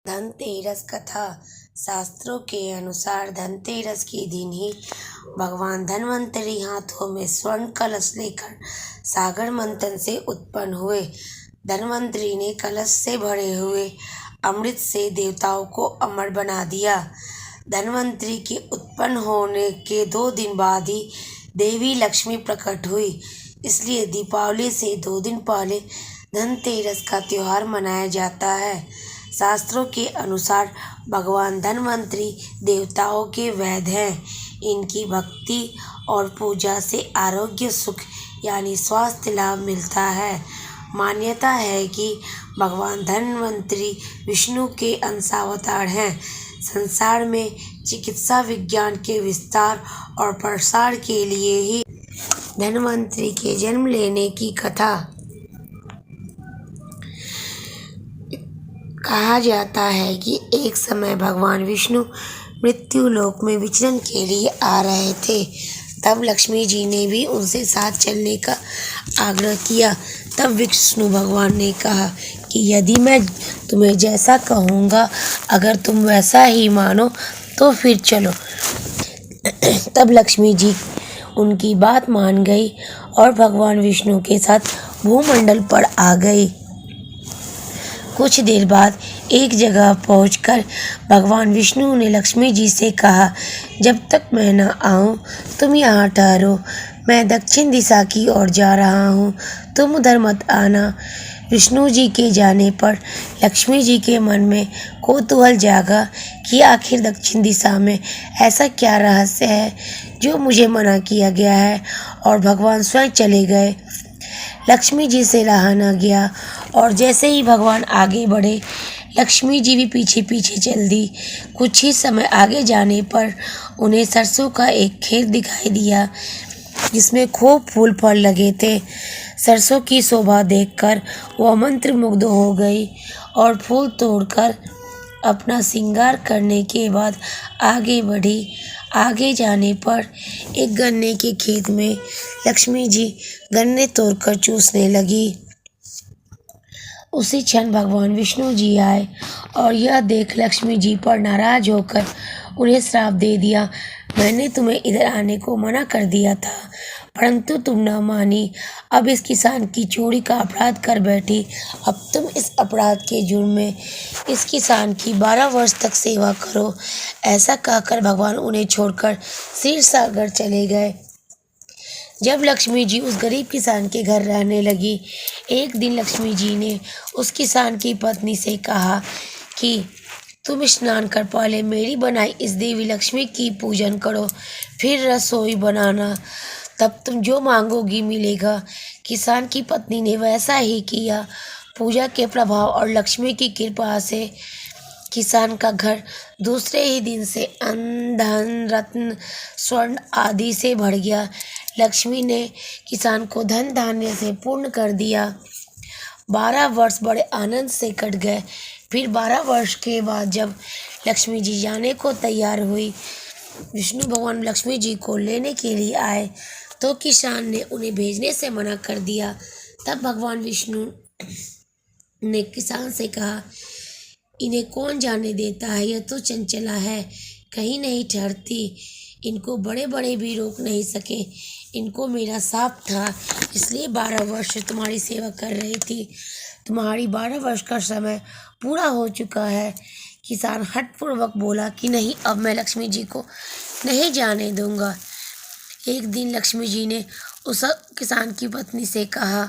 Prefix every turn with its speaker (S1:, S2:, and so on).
S1: धनतेरस कथा। शास्त्रों के अनुसार धनतेरस के दिन ही भगवान धन्वंतरि हाथों में स्वर्ण कलश लेकर सागर मंथन से उत्पन्न हुए। धन्वंतरि ने कलश से भरे हुए अमृत से देवताओं को अमर बना दिया। धन्वंतरि के उत्पन्न होने के 2 दिन बाद ही देवी लक्ष्मी प्रकट हुई, इसलिए दीपावली से 2 दिन पहले धनतेरस का त्योहार मनाया जाता है। शास्त्रों के अनुसार भगवान धन्वंतरि देवताओं के वैद्य हैं। इनकी भक्ति और पूजा से आरोग्य, सुख यानी स्वास्थ्य लाभ मिलता है। मान्यता है कि भगवान धन्वंतरि विष्णु के अंशावतार हैं। संसार में चिकित्सा विज्ञान के विस्तार और प्रसार के लिए ही धन्वंतरि के जन्म लेने की कथा। कहा जाता है कि एक समय भगवान विष्णु मृत्यु लोक में विचरण के लिए आ रहे थे। तब लक्ष्मी जी ने भी उनसे साथ चलने का आग्रह किया। तब विष्णु भगवान ने कहा कि यदि मैं तुम्हें जैसा कहूँगा, अगर तुम वैसा ही मानो तो फिर चलो। तब लक्ष्मी जी उनकी बात मान गई और भगवान विष्णु के साथ भूमंडल पर आ गई। कुछ देर बाद एक जगह पहुंचकर भगवान विष्णु ने लक्ष्मी जी से कहा, जब तक मैं न आऊं तुम यहाँ ठहरो। मैं दक्षिण दिशा की ओर जा रहा हूँ, तुम उधर मत आना। विष्णु जी के जाने पर लक्ष्मी जी के मन में कौतूहल जागा कि आखिर दक्षिण दिशा में ऐसा क्या रहस्य है जो मुझे मना किया गया है, और भगवान स्वयं चले गए। लक्ष्मी जी से रहा न गया और जैसे ही भगवान आगे बढ़े, लक्ष्मी जी भी पीछे पीछे चल दी। कुछ ही समय आगे जाने पर उन्हें सरसों का एक खेत दिखाई दिया, जिसमें खूब फूल फल लगे थे। सरसों की शोभा देखकर वह मंत्रमुग्ध हो गई और फूल तोड़कर अपना श्रृंगार करने के बाद आगे बढ़ी। आगे जाने पर एक गन्ने के खेत में लक्ष्मी जी गन्ने तोड़कर चूसने लगी। उसी क्षण भगवान विष्णु जी आए और यह देख लक्ष्मी जी पर नाराज होकर उन्हें श्राप दे दिया। मैंने तुम्हें इधर आने को मना कर दिया था, परंतु तुम न मानी। अब इस किसान की चोरी का अपराध कर बैठी। अब तुम इस अपराध के जुर्म में इस किसान की 12 वर्ष तक सेवा करो। ऐसा कहकर भगवान उन्हें छोड़कर क्षीर सागर चले गए। जब लक्ष्मी जी उस गरीब किसान के घर रहने लगी, एक दिन लक्ष्मी जी ने उस किसान की पत्नी से कहा कि तुम स्नान कर पहले मेरी बनाई इस देवी लक्ष्मी की पूजन करो, फिर रसोई बनाना, तब तुम जो मांगोगी मिलेगा। किसान की पत्नी ने वैसा ही किया। पूजा के प्रभाव और लक्ष्मी की कृपा से किसान का घर दूसरे ही दिन से अन्न, धन, रत्न, स्वर्ण आदि से भर गया। लक्ष्मी ने किसान को धन धान्य से पूर्ण कर दिया। 12 वर्ष बड़े आनंद से कट गए। फिर 12 वर्ष के बाद जब लक्ष्मी जी जाने को तैयार हुई, विष्णु भगवान लक्ष्मी जी को लेने के लिए आए तो किसान ने उन्हें भेजने से मना कर दिया। तब भगवान विष्णु ने किसान से कहा, इन्हें कौन जाने देता है, यह तो चंचला है, कहीं नहीं ठहरती। इनको बड़े बड़े भी रोक नहीं सके। इनको मेरा शाप था, इसलिए 12 वर्ष से तुम्हारी सेवा कर रही थी। तुम्हारी 12 वर्ष का समय पूरा हो चुका है। किसान हठपूर्वक बोला कि नहीं, अब मैं लक्ष्मी जी को नहीं जाने दूंगा। एक दिन लक्ष्मी जी ने उस किसान की पत्नी से कहा,